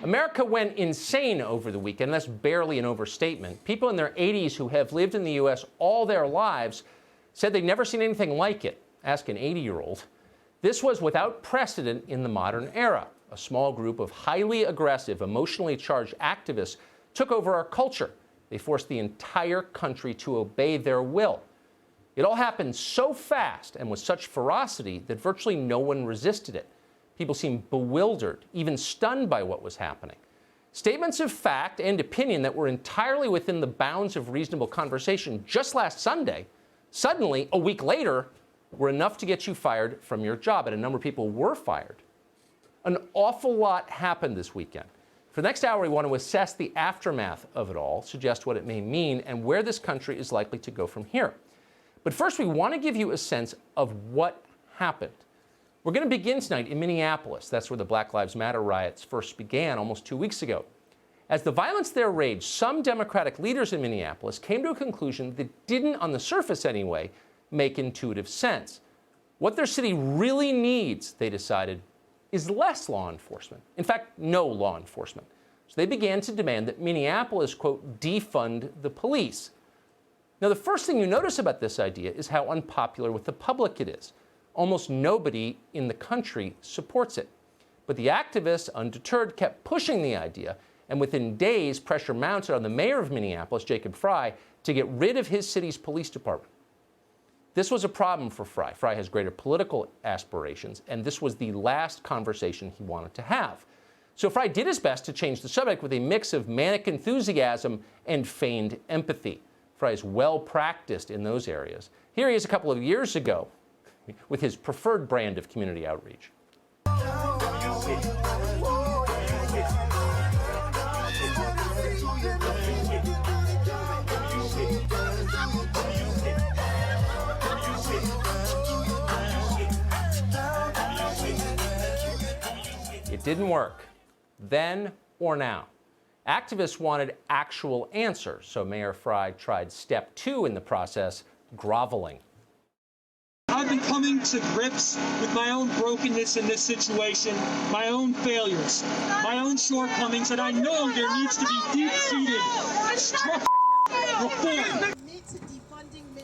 America went insane over the weekend. That's barely an overstatement. People in their 80s who have lived in the U.S. all their lives said they'd never seen anything like it. Ask an 80-year-old. This was without precedent in the modern era. A small group of highly aggressive, emotionally charged activists took over our culture. They forced the entire country to obey their will. It all happened so fast and with such ferocity that virtually no one resisted it. People seemed bewildered, even stunned by what was happening. Statements of fact and opinion that were entirely within the bounds of reasonable conversation just last Sunday, suddenly, a week later, were enough to get you fired from your job, and a number of people were fired. An awful lot happened this weekend. For the next hour, we want to assess the aftermath of it all, suggest what it may mean, and where this country is likely to go from here. But first, we want to give you a sense of what happened. We're going to begin tonight in Minneapolis. That's where the Black Lives Matter riots first began almost 2 weeks ago. As the violence there raged, some Democratic leaders in Minneapolis came to a conclusion that didn't, on the surface anyway, make intuitive sense. What their city really needs, they decided, is less law enforcement. In fact, no law enforcement. So they began to demand that Minneapolis, quote, defund the police. Now, the first thing you notice about this idea is how unpopular with the public it is. Almost nobody in the country supports it. But the activists, undeterred, kept pushing the idea, and within days, pressure mounted on the mayor of Minneapolis, Jacob Frey, to get rid of his city's police department. This was a problem for Frey. Frey has greater political aspirations, and this was the last conversation he wanted to have. So Frey did his best to change the subject with a mix of manic enthusiasm and feigned empathy. Frey is well practiced in those areas. Here he is a couple of years ago with his preferred brand of community outreach. It didn't work, then or now. Activists wanted actual answers, so Mayor Frey tried step 2 in the process, groveling. I've been coming to grips with my own brokenness in this situation, my own failures, my own shortcomings, and I know there needs to be deep-seated structural reform.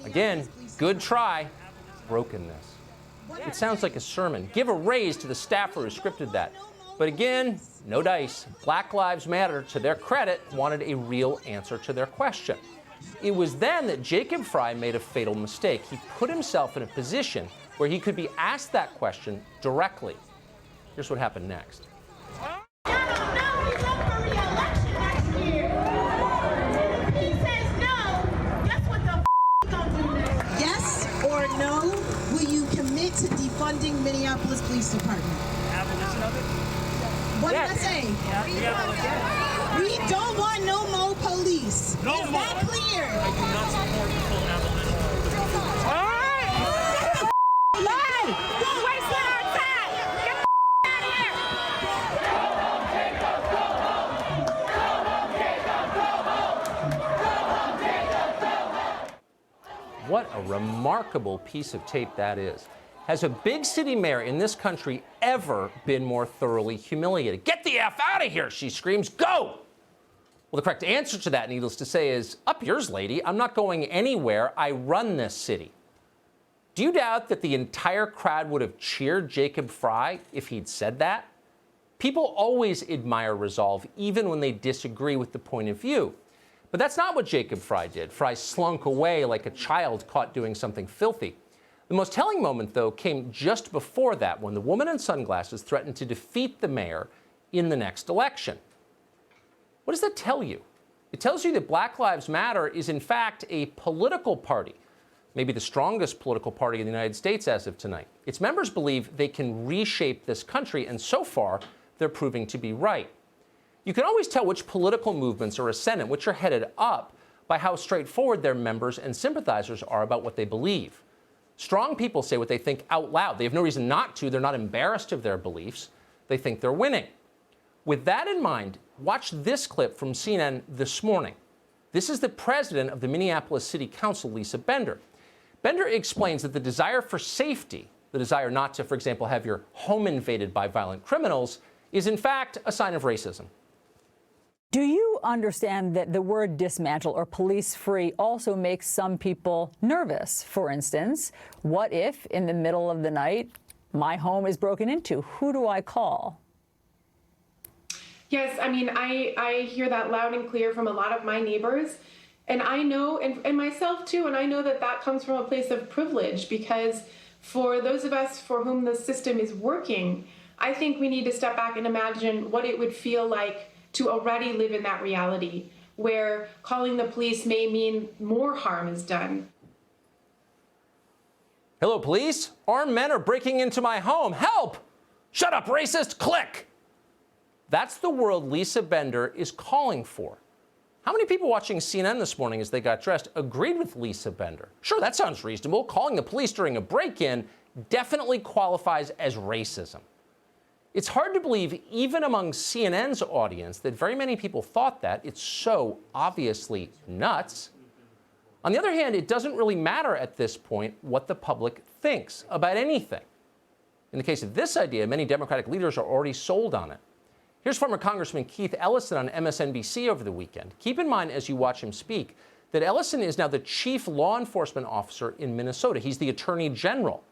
Again, good try, brokenness. It sounds like a sermon. Give a raise to the staffer who scripted that. But again, no dice. Black Lives Matter, to their credit, wanted a real answer to their question. It was then that Jacob Frey made a fatal mistake. He put himself in a position where he could be asked that question directly. Here's what happened next. Yes or no, will you commit to defunding Minneapolis Police Department? Abolition of it? What did I say? Yeah, we don't want no more police. No Is more. that clear? I do not support the full abolition of the police. All right! Get the line! You're wasting our time! Get the out of here! Go home, Jacob, go home! Go home, Jacob, go home! Go home, Jacob, go home! What a remarkable piece of tape that is. Has a big city mayor in this country ever been more thoroughly humiliated? Get the F out of here, she screams. Go! Well, the correct answer to that, needless to say, is up yours, lady. I'm not going anywhere. I run this city. Do you doubt that the entire crowd would have cheered Jacob Frey if he'd said that? People always admire resolve, even when they disagree with the point of view. But that's not what Jacob Frey did. Frey slunk away like a child caught doing something filthy. The most telling moment, though, came just before that, when the woman in sunglasses threatened to defeat the mayor in the next election. What does that tell you? It tells you that Black Lives Matter is, in fact, a political party, maybe the strongest political party in the United States as of tonight. Its members believe they can reshape this country, and so far, they're proving to be right. You can always tell which political movements are ascendant, which are headed up, by how straightforward their members and sympathizers are about what they believe. Strong people say what they think out loud. They have no reason not to. They're not embarrassed of their beliefs. They think they're winning. With that in mind, watch this clip from CNN this morning. This is the president of the Minneapolis City Council, Lisa Bender. Bender explains that the desire for safety, the desire not to, for example, have your home invaded by violent criminals, is in fact a sign of racism. Do you understand that the word dismantle or police-free also makes some people nervous? For instance, what if in the middle of the night my home is broken into? Who do I call? Yes, I mean, I hear that loud and clear from a lot of my neighbors. And I know, and myself too, and I know that that comes from a place of privilege, because for those of us for whom the system is working, I think we need to step back and imagine what it would feel like to already live in that reality, where calling the police may mean more harm is done. Hello, police. Armed men are breaking into my home. Help! Shut up, racist! Click! That's the world Lisa Bender is calling for. How many people watching CNN this morning as they got dressed agreed with Lisa Bender? Sure, that sounds reasonable. Calling the police during a break-in definitely qualifies as racism. It's hard to believe, even among CNN's audience, that very many people thought that. It's so obviously nuts. On the other hand, it doesn't really matter at this point what the public thinks about anything. In the case of this idea, many Democratic leaders are already sold on it. Here's former Congressman Keith Ellison on MSNBC over the weekend. Keep in mind as you watch him speak that Ellison is now the chief law enforcement officer in Minnesota. He's the attorney general.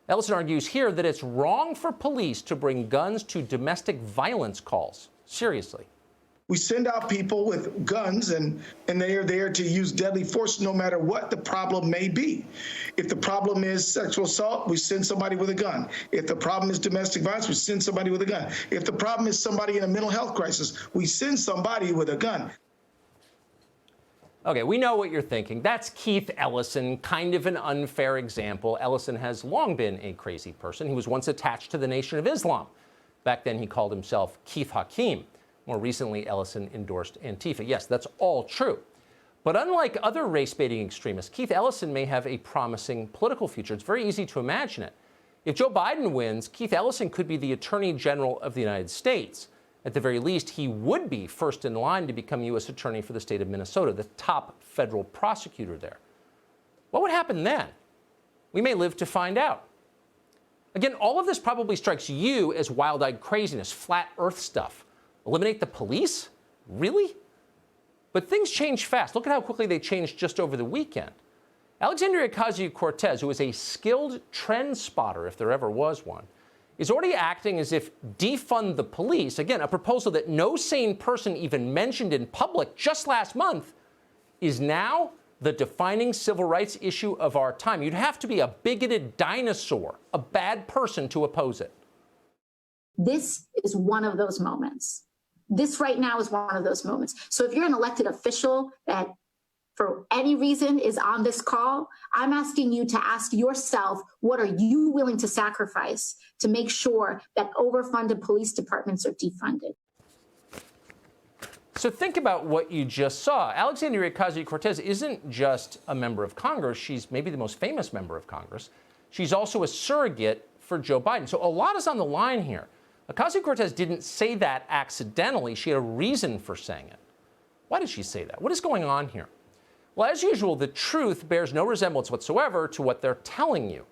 Ellison argues here that it's wrong for police to bring guns to domestic violence calls. Seriously. We send out people with guns, and they are there to use deadly force no matter what the problem may be. If the problem is sexual assault, we send somebody with a gun. If the problem is domestic violence, we send somebody with a gun. If the problem is somebody in a mental health crisis, we send somebody with a gun. Okay, we know what you're thinking. That's Keith Ellison, kind of an unfair example. Ellison has long been a crazy person. He was once attached to the Nation of Islam. Back then, he called himself Keith Hakeem. More recently, Ellison endorsed Antifa. Yes, that's all true. But unlike other race-baiting extremists, Keith Ellison may have a promising political future. It's very easy to imagine it. If Joe Biden wins, Keith Ellison could be the Attorney General of the United States. At the very least, he would be first in line to become U.S. Attorney for the state of Minnesota, the top federal prosecutor there. What would happen then? We may live to find out. Again, all of this probably strikes you as wild-eyed craziness, flat earth stuff. Eliminate the police? Really? But things change fast. Look at how quickly they changed just over the weekend. Alexandria Ocasio-Cortez, who is a skilled trend spotter, if there ever was one, is already acting as if defund the police, again, a proposal that no sane person even mentioned in public just last month, is now the defining civil rights issue of our time. You'd have to be a bigoted dinosaur, a bad person to oppose it. This is one of those moments. This right now is one of those moments. So if you're an elected official that for any reason is on this call, I'm asking you to ask yourself, what are you willing to sacrifice to make sure that overfunded police departments are defunded? So think about what you just saw. Alexandria Ocasio-Cortez isn't just a member of Congress. She's maybe the most famous member of Congress. She's also a surrogate for Joe Biden. So a lot is on the line here. Ocasio-Cortez didn't say that accidentally. She had a reason for saying it. Why did she say that? What is going on here? Well, as usual, the truth bears no resemblance whatsoever to what they're telling you.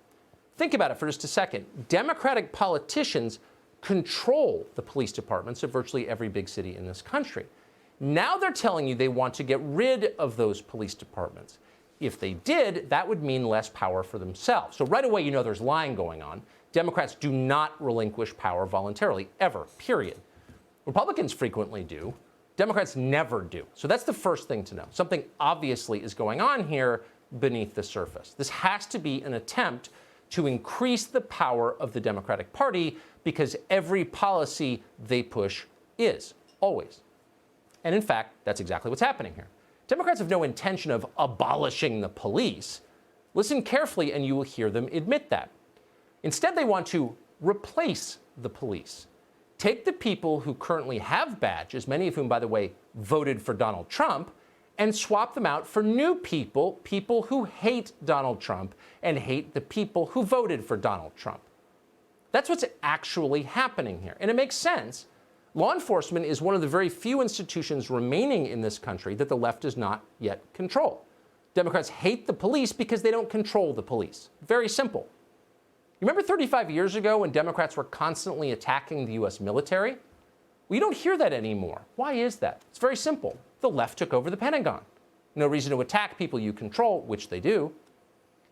Think about it for just a second. Democratic politicians control the police departments of virtually every big city in this country. Now they're telling you they want to get rid of those police departments. If they did, that would mean less power for themselves. So right away, you know there's lying going on. Democrats do not relinquish power voluntarily, ever, period. Republicans frequently do. Democrats never do. So that's the first thing to know. Something obviously is going on here beneath the surface. This has to be an attempt to increase the power of the Democratic Party because every policy they push is, always. And in fact, that's exactly what's happening here. Democrats have no intention of abolishing the police. Listen carefully and you will hear them admit that. Instead, they want to replace the police. Take the people who currently have badges, many of whom, by the way, voted for Donald Trump, and swap them out for new people, people who hate Donald Trump and hate the people who voted for Donald Trump. That's what's actually happening here. And it makes sense. Law enforcement is one of the very few institutions remaining in this country that the left does not yet control. Democrats hate the police because they don't control the police. Very simple. You remember 35 years ago when Democrats were constantly attacking the U.S. military? We don't hear that anymore. Why is that? It's very simple. The left took over the Pentagon. No reason to attack people you control, which they do.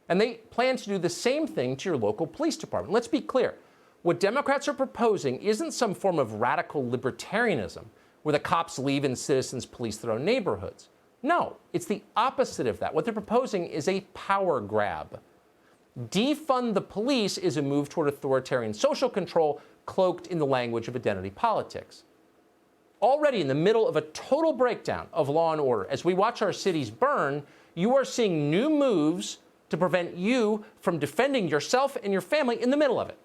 And they plan to do the same thing to your local police department. Let's be clear. What Democrats are proposing isn't some form of radical libertarianism where the cops leave and citizens police their own neighborhoods. No, it's the opposite of that. What they're proposing is a power grab. Defund the police is a move toward authoritarian social control cloaked in the language of identity politics. Already in the middle of a total breakdown of law and order, as we watch our cities burn, you are seeing new moves to prevent you from defending yourself and your family in the middle of it.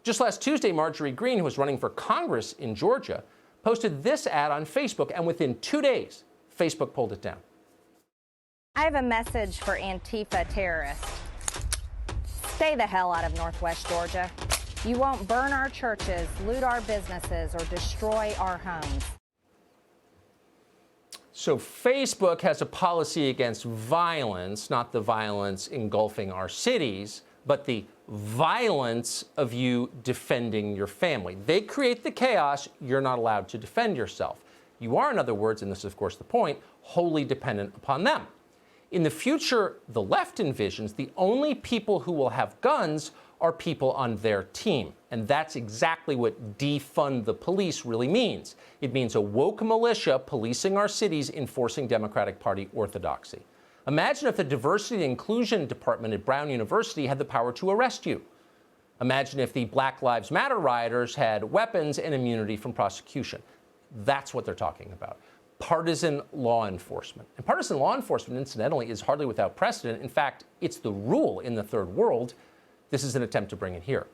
Just last Tuesday, Marjorie Greene, who was running for Congress in Georgia, posted this ad on Facebook, and within 2 days, Facebook pulled it down. I have a message for Antifa terrorists. Stay the hell out of Northwest Georgia. You won't burn our churches, loot our businesses, or destroy our homes. So Facebook has a policy against violence, not the violence engulfing our cities, but the violence of you defending your family. They create the chaos. You're not allowed to defend yourself. You are, in other words, and this is, of course, the point, wholly dependent upon them. In the future, the left envisions the only people who will have guns are people on their team. And that's exactly what defund the police really means. It means a woke militia policing our cities, enforcing Democratic Party orthodoxy. Imagine if the Diversity and Inclusion Department at Brown University had the power to arrest you. Imagine if the Black Lives Matter rioters had weapons and immunity from prosecution. That's what they're talking about. Partisan law enforcement. And partisan law enforcement, incidentally, is hardly without precedent. In fact, it's the rule in the third world. This is an attempt to bring it here.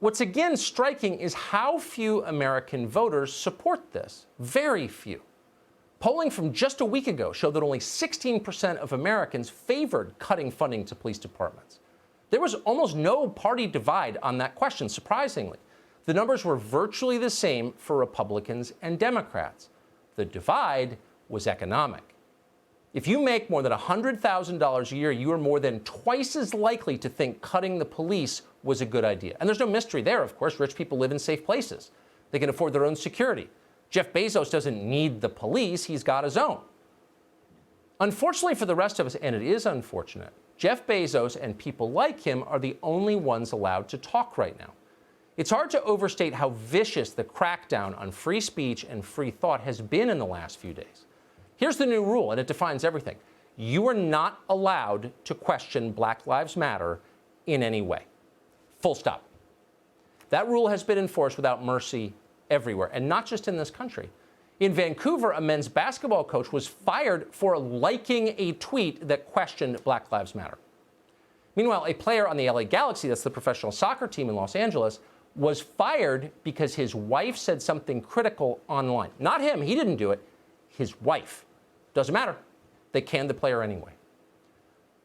What's again striking is how few American voters support this. Very few. Polling from just a week ago showed that only 16% of Americans favored cutting funding to police departments. There was almost no party divide on that question, surprisingly. The numbers were virtually the same for Republicans and Democrats. The divide was economic. If you make more than $100,000 a year, you are more than twice as likely to think cutting the police was a good idea. And there's no mystery there, of course. Rich people live in safe places. They can afford their own security. Jeff Bezos doesn't need the police. He's got his own. Unfortunately for the rest of us, and it is unfortunate, Jeff Bezos and people like him are the only ones allowed to talk right now. It's hard to overstate how vicious the crackdown on free speech and free thought has been in the last few days. Here's the new rule, and it defines everything. You are not allowed to question Black Lives Matter in any way. Full stop. That rule has been enforced without mercy everywhere, and not just in this country. In Vancouver, a men's basketball coach was fired for liking a tweet that questioned Black Lives Matter. Meanwhile, a player on the LA Galaxy, that's the professional soccer team in Los Angeles, was fired because his wife said something critical online. Not him, he didn't do it. His wife. Doesn't matter. They canned the player anyway.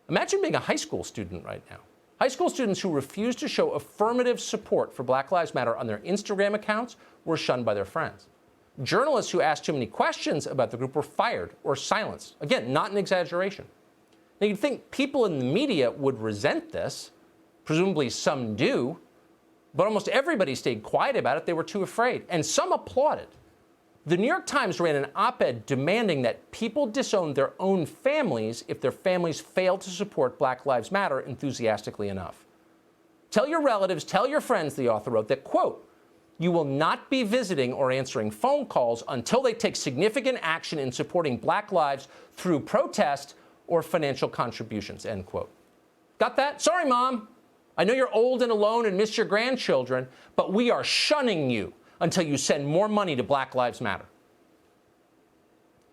Imagine being a high school student right now. High school students who refused to show affirmative support for Black Lives Matter on their Instagram accounts were shunned by their friends. Journalists who asked too many questions about the group were fired or silenced. Again, not an exaggeration. Now, you'd think people in the media would resent this. Presumably some do. But almost everybody stayed quiet about it. They were too afraid. And some applauded. The New York Times ran an op-ed demanding that people disown their own families if their families fail to support Black Lives Matter enthusiastically enough. Tell your relatives, tell your friends, the author wrote, that, quote, you will not be visiting or answering phone calls until they take significant action in supporting Black lives through protest or financial contributions, end quote. Got that? Sorry, Mom. I know you're old and alone and miss your grandchildren, but we are shunning you until you send more money to Black Lives Matter.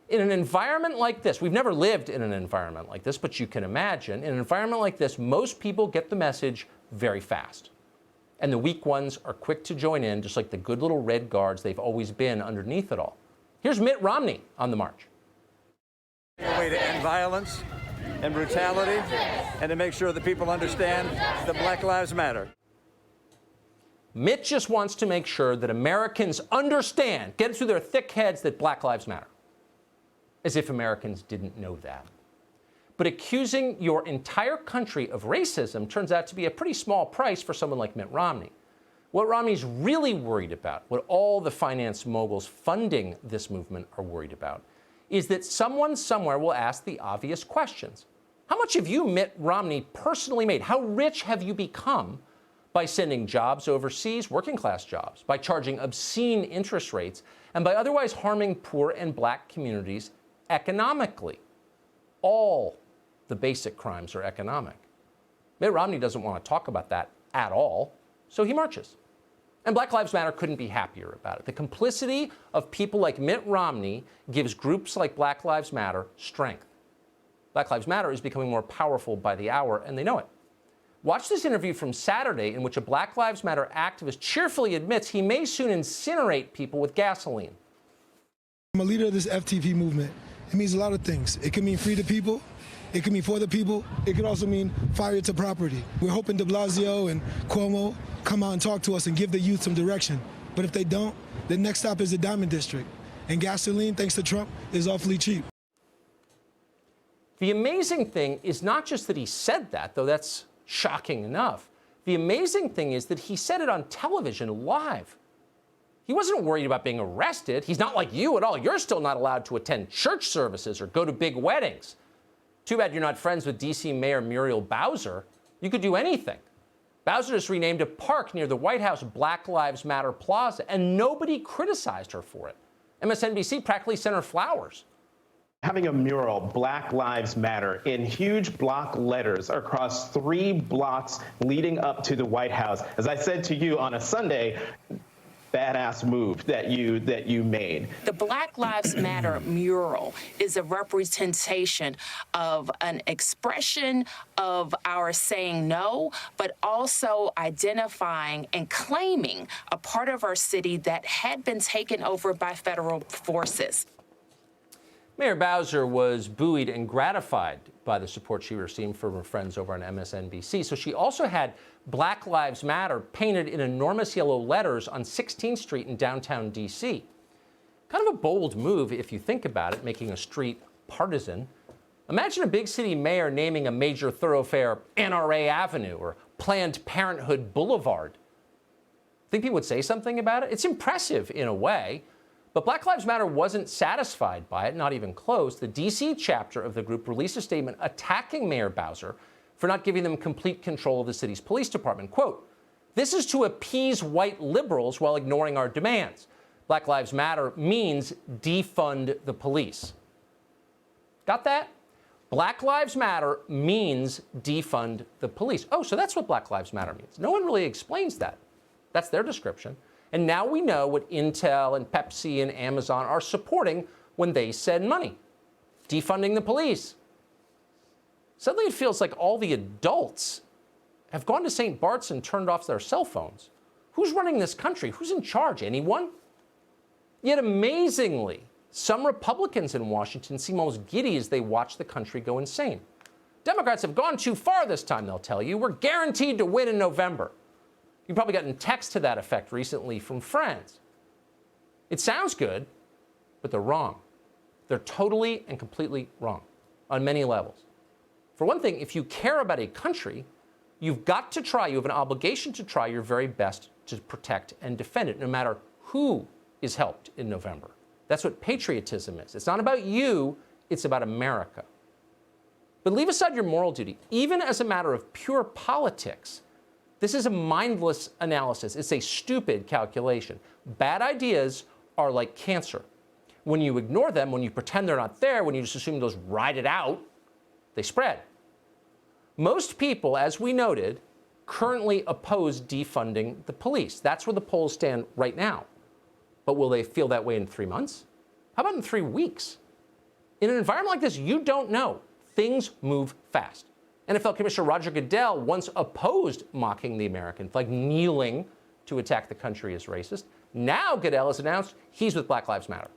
In an environment like this, we've never lived in an environment like this, but you can imagine, in an environment like this, most people get the message very fast. And the weak ones are quick to join in, just like the good little red guards they've always been underneath it all. Here's Mitt Romney on the march. A way to end violence and brutality and to make sure that people understand that Black Lives Matter. Mitt just wants to make sure that Americans understand, get it through their thick heads, that Black Lives Matter. As if Americans didn't know that. But accusing your entire country of racism turns out to be a pretty small price for someone like Mitt Romney. What Romney's really worried about, what all the finance moguls funding this movement are worried about, is that someone somewhere will ask the obvious questions. How much have you, Mitt Romney, personally made? How rich have you become by sending jobs overseas, working class jobs, by charging obscene interest rates, and by otherwise harming poor and black communities economically? All the basic crimes are economic. Mitt Romney doesn't want to talk about that at all, so he marches. And Black Lives Matter couldn't be happier about it. The complicity of people like Mitt Romney gives groups like Black Lives Matter strength. Black Lives Matter is becoming more powerful by the hour, and they know it. Watch this interview from Saturday in which a Black Lives Matter activist cheerfully admits he may soon incinerate people with gasoline. I'm a leader of this FTP movement. It means a lot of things. It can mean free the people. It can mean for the people. It could also mean fire to property. We're hoping de Blasio and Cuomo come out and talk to us and give the youth some direction. But if they don't, the next stop is the Diamond District. And gasoline, thanks to Trump, is awfully cheap. The amazing thing is not just that he said that, though that's shocking enough. The amazing thing is that he said it on television live. He wasn't worried about being arrested. He's not like you at all. You're still not allowed to attend church services or go to big weddings. Too bad you're not friends with D.C. Mayor Muriel Bowser. You could do anything. Bowser just renamed a park near the White House Black Lives Matter Plaza, and nobody criticized her for it. MSNBC practically sent her flowers. Having a mural, Black Lives Matter, in huge block letters across 3 blocks leading up to the White House. As I said to you on a Sunday, badass move that you made. The Black Lives Matter mural is a representation of an expression of our saying no, but also identifying and claiming a part of our city that had been taken over by federal forces. Mayor Bowser was buoyed and gratified by the support she received from her friends over on MSNBC. So she also had Black Lives Matter painted in enormous yellow letters on 16th Street in downtown D.C. Kind of a bold move if you think about it, making a street partisan. Imagine a big city mayor naming a major thoroughfare NRA Avenue or Planned Parenthood Boulevard. Think people would say something about it? It's impressive in a way. But Black Lives Matter wasn't satisfied by it, not even close. The D.C. chapter of the group released a statement attacking Mayor Bowser for not giving them complete control of the city's police department. Quote, "This is to appease white liberals while ignoring our demands. Black Lives Matter means defund the police." Got that? Black Lives Matter means defund the police. Oh, so that's what Black Lives Matter means. No one really explains that. That's their description. And now we know what Intel and Pepsi and Amazon are supporting when they send money. Defunding the police. Suddenly it feels like all the adults have gone to St. Bart's and turned off their cell phones. Who's running this country? Who's in charge? Anyone? Yet amazingly, some Republicans in Washington seem almost giddy as they watch the country go insane. Democrats have gone too far this time, they'll tell you. We're guaranteed to win in November. You've probably gotten texts to that effect recently from friends. It sounds good, but they're wrong. They're totally and completely wrong on many levels. For one thing, if you care about a country, you've got to try, you have an obligation to try your very best to protect and defend it, no matter who is helped in November. That's what patriotism is. It's not about you, it's about America. But leave aside your moral duty. Even as a matter of pure politics, this is a mindless analysis. It's a stupid calculation. Bad ideas are like cancer. When you ignore them, when you pretend they're not there, when you just assume those ride it out, they spread. Most people, as we noted, currently oppose defunding the police. That's where the polls stand right now. But will they feel that way in 3 months? How about in 3 weeks? In an environment like this, you don't know. Things move fast. NFL Commissioner Roger Goodell once opposed mocking the American flag, kneeling to attack the country as racist. Now Goodell has announced he's with Black Lives Matter.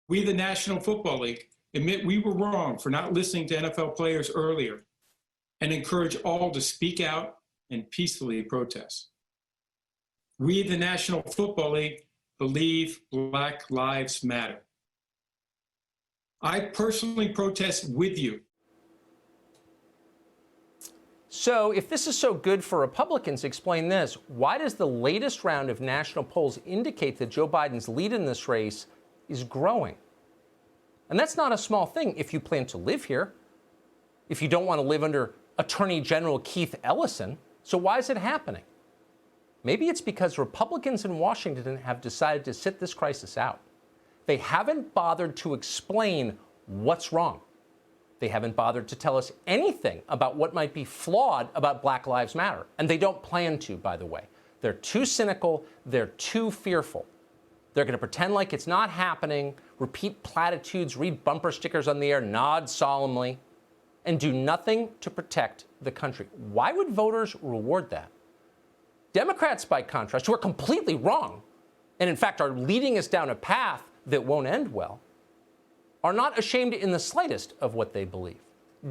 We, the National Football League, admit we were wrong for not listening to NFL players earlier and encourage all to speak out and peacefully protest. We, the National Football League, believe Black Lives Matter. I personally protest with you. So if this is so good for Republicans, explain this. Why does the latest round of national polls indicate that Joe Biden's lead in this race is growing? And that's not a small thing if you plan to live here, if you don't want to live under Attorney General Keith Ellison. So why is it happening? Maybe it's because Republicans in Washington have decided to sit this crisis out. They haven't bothered to explain what's wrong. They haven't bothered to tell us anything about what might be flawed about Black Lives Matter. And they don't plan to, by the way. They're too cynical. They're too fearful. They're going to pretend like it's not happening, repeat platitudes, read bumper stickers on the air, nod solemnly, and do nothing to protect the country. Why would voters reward that? Democrats, by contrast, who are completely wrong, and in fact are leading us down a path that won't end well, are not ashamed in the slightest of what they believe.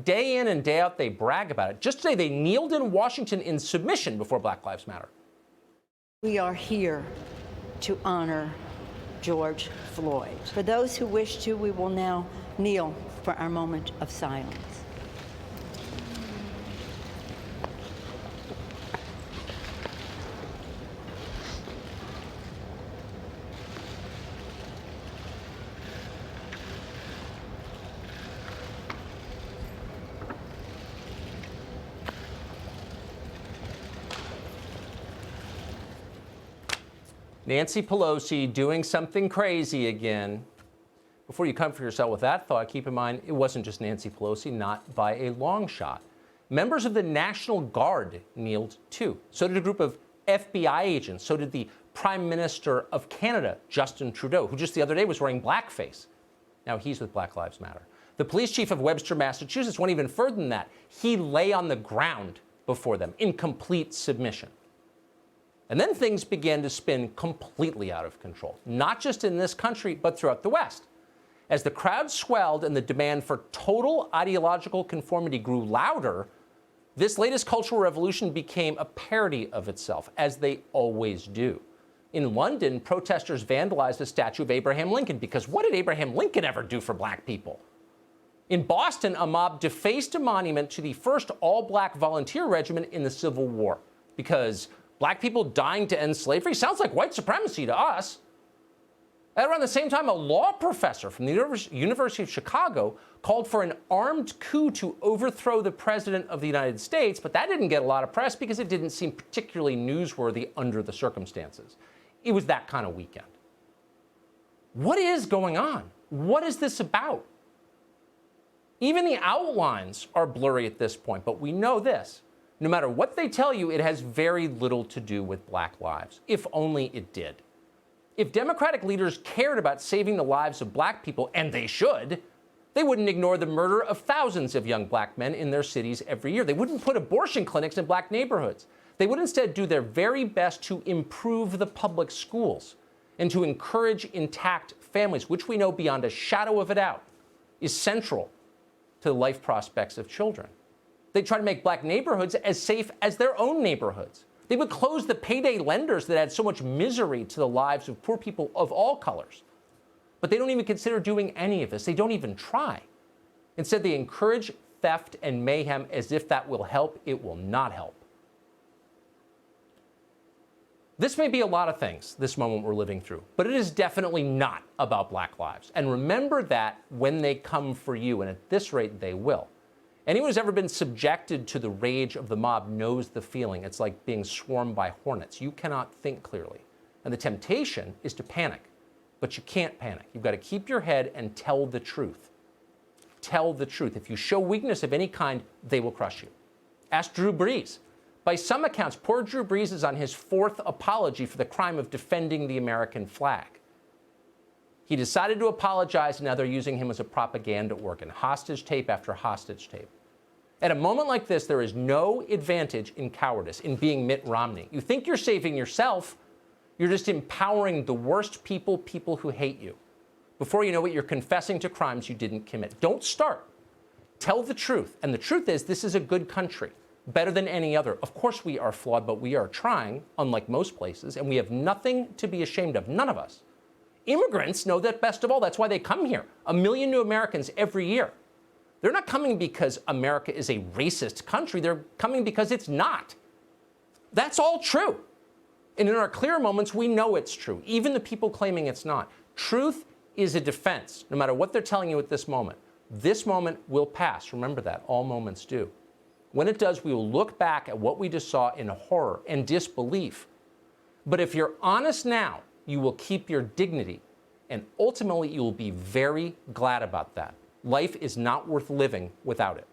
Day in and day out, they brag about it. Just today, they kneeled in Washington in submission before Black Lives Matter. We are here to honor George Floyd. For those who wish to, we will now kneel for our moment of silence. Nancy Pelosi doing something crazy again. Before you comfort yourself with that thought, keep in mind it wasn't just Nancy Pelosi, not by a long shot. Members of the National Guard kneeled too. So did a group of FBI agents. So did the Prime Minister of Canada, Justin Trudeau, who just the other day was wearing blackface. Now he's with Black Lives Matter. The police chief of Webster, Massachusetts went even further than that. He lay on the ground before them in complete submission. And then things began to spin completely out of control, not just in this country, but throughout the West. As the crowd swelled and the demand for total ideological conformity grew louder, this latest cultural revolution became a parody of itself, as they always do. In London, protesters vandalized a statue of Abraham Lincoln, because what did Abraham Lincoln ever do for black people? In Boston, a mob defaced a monument to the first all-black volunteer regiment in the Civil War, because black people dying to end slavery sounds like white supremacy to us. At around the same time, a law professor from the University of Chicago called for an armed coup to overthrow the president of the United States, but that didn't get a lot of press because it didn't seem particularly newsworthy under the circumstances. It was that kind of weekend. What is going on? What is this about? Even the outlines are blurry at this point, but we know this. No matter what they tell you, it has very little to do with black lives, if only it did. If Democratic leaders cared about saving the lives of black people, and they should, they wouldn't ignore the murder of thousands of young black men in their cities every year. They wouldn't put abortion clinics in black neighborhoods. They would instead do their very best to improve the public schools and to encourage intact families, which we know beyond a shadow of a doubt is central to the life prospects of children. They try to make black neighborhoods as safe as their own neighborhoods. They would close the payday lenders that add so much misery to the lives of poor people of all colors. But they don't even consider doing any of this. They don't even try. Instead, they encourage theft and mayhem as if that will help. It will not help. This may be a lot of things, this moment we're living through, but it is definitely not about black lives. And remember that when they come for you, and at this rate, they will. Anyone who's ever been subjected to the rage of the mob knows the feeling. It's like being swarmed by hornets. You cannot think clearly. And the temptation is to panic. But you can't panic. You've got to keep your head and tell the truth. Tell the truth. If you show weakness of any kind, they will crush you. Ask Drew Brees. By some accounts, poor Drew Brees is on his fourth apology for the crime of defending the American flag. He decided to apologize, and now they're using him as a propaganda organ, hostage tape after hostage tape. At a moment like this, there is no advantage in cowardice, in being Mitt Romney. You think you're saving yourself, you're just empowering the worst people, people who hate you. Before you know it, you're confessing to crimes you didn't commit. Don't start. Tell the truth. And the truth is, this is a good country, better than any other. Of course we are flawed, but we are trying, unlike most places, and we have nothing to be ashamed of, none of us. Immigrants know that best of all. That's why they come here. 1 million new Americans every year. They're not coming because America is a racist country. They're coming because it's not. That's all true. And in our clear moments, we know it's true, even the people claiming it's not. Truth is a defense, no matter what they're telling you at this moment. This moment will pass. Remember that. All moments do. When it does, we will look back at what we just saw in horror and disbelief. But if you're honest now, you will keep your dignity. And ultimately, you will be very glad about that. Life is not worth living without it.